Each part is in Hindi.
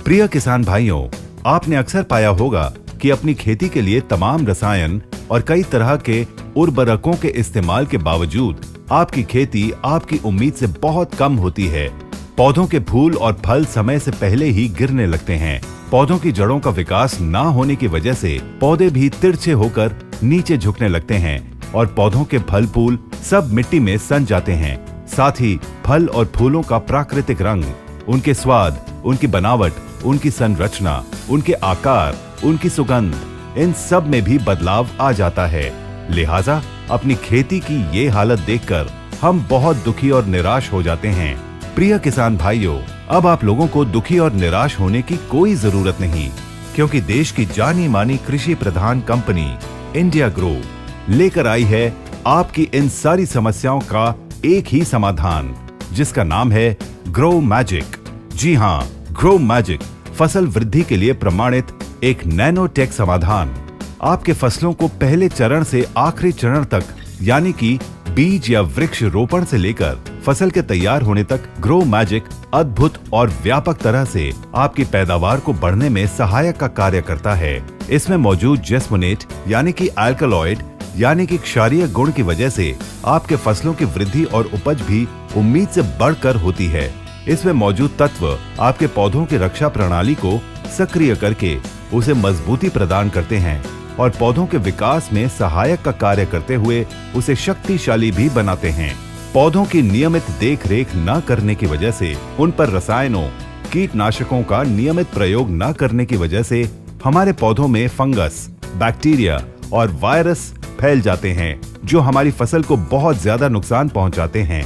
प्रिय किसान भाइयों, आपने अक्सर पाया होगा कि अपनी खेती के लिए तमाम रसायन और कई तरह के उर्वरकों के इस्तेमाल के बावजूद आपकी खेती आपकी उम्मीद से बहुत कम होती है। पौधों के फूल और फल समय से पहले ही गिरने लगते हैं। पौधों की जड़ों का विकास ना होने की वजह से पौधे भी तिरछे होकर नीचे झुकने लगते हैं और पौधों के फल फूल सब मिट्टी में सन जाते हैं। साथ ही फल और फूलों का प्राकृतिक रंग, उनके स्वाद, उनकी बनावट, उनकी संरचना, उनके आकार, उनकी सुगंध, इन सब में भी बदलाव आ जाता है। लिहाजा अपनी खेती की ये हालत देखकर हम बहुत दुखी और निराश हो जाते हैं। प्रिय किसान भाइयों, अब आप लोगों को दुखी और निराश होने की कोई जरूरत नहीं, क्योंकि देश की जानी मानी कृषि प्रधान कंपनी इंडिया ग्रो लेकर आई है आपकी इन सारी समस्याओं का एक ही समाधान, जिसका नाम है ग्रो मैजिक। जी हाँ, ग्रो मैजिक फसल वृद्धि के लिए प्रमाणित एक नैनोटेक समाधान। आपके फसलों को पहले चरण से आखिरी चरण तक, यानी कि बीज या वृक्ष रोपण से लेकर फसल के तैयार होने तक, ग्रो मैजिक अद्भुत और व्यापक तरह से आपकी पैदावार को बढ़ने में सहायक का कार्य करता है। इसमें मौजूद जेस्मोनेट यानी कि अल्कलॉइड यानी कि क्षारीय गुण की वजह से आपके फसलों की वृद्धि और उपज भी उम्मीद से बढ़कर होती है। इसमें मौजूद तत्व आपके पौधों की रक्षा प्रणाली को सक्रिय करके उसे मजबूती प्रदान करते हैं और पौधों के विकास में सहायक का कार्य करते हुए उसे शक्तिशाली भी बनाते हैं। पौधों की नियमित देख रेख न करने की वजह से, उन पर रसायनों, कीटनाशकों का नियमित प्रयोग न करने की वजह से हमारे पौधों में फंगस, बैक्टीरिया और वायरस फैल जाते हैं, जो हमारी फसल को बहुत ज्यादा नुकसान पहुंचाते हैं।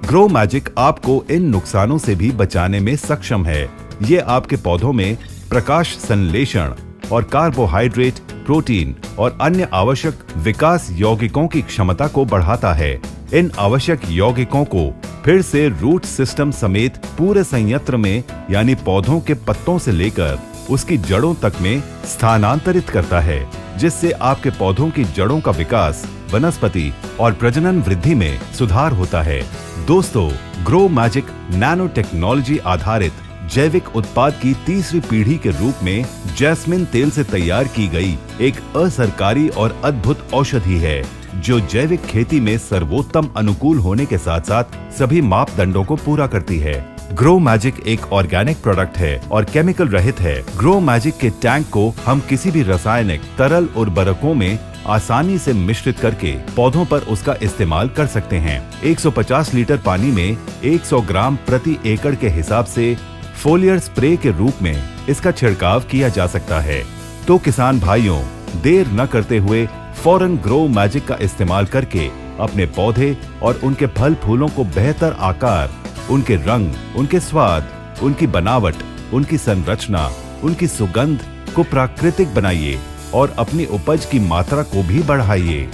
ग्रो मैजिक आपको इन नुकसानों से भी बचाने में सक्षम है। ये आपके पौधों में प्रकाश संश्लेषण और कार्बोहाइड्रेट, प्रोटीन और अन्य आवश्यक विकास यौगिकों की क्षमता को बढ़ाता है। इन आवश्यक यौगिकों को फिर से रूट सिस्टम समेत पूरे संयंत्र में, यानी पौधों के पत्तों से लेकर उसकी जड़ों तक में स्थानांतरित करता है, जिससे आपके पौधों की जड़ों का विकास, वनस्पति और प्रजनन वृद्धि में सुधार होता है। दोस्तों, ग्रो मैजिक नैनो टेक्नोलॉजी आधारित जैविक उत्पाद की तीसरी पीढ़ी के रूप में जैस्मिन तेल से तैयार की गई एक असरकारी और अद्भुत औषधि है, जो जैविक खेती में सर्वोत्तम अनुकूल होने के साथ साथ सभी मापदंडों को पूरा करती है। ग्रो मैजिक एक ऑर्गेनिक प्रोडक्ट है और केमिकल रहित है। ग्रो मैजिक के टैंक को हम किसी भी रासायनिक तरल उर्वरकों में आसानी से मिश्रित करके पौधों पर उसका इस्तेमाल कर सकते हैं। 150 लीटर पानी में 100 ग्राम प्रति एकड़ के हिसाब से फोलियर स्प्रे के रूप में इसका छिड़काव किया जा सकता है। तो किसान भाइयों, देर न करते हुए फौरन ग्रो मैजिक का इस्तेमाल करके अपने पौधे और उनके फल फूलों को बेहतर आकार, उनके रंग, उनके स्वाद, उनकी बनावट, उनकी संरचना, उनकी सुगंध को प्राकृतिक बनाइए और अपनी उपज की मात्रा को भी बढ़ाइए।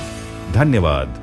धन्यवाद।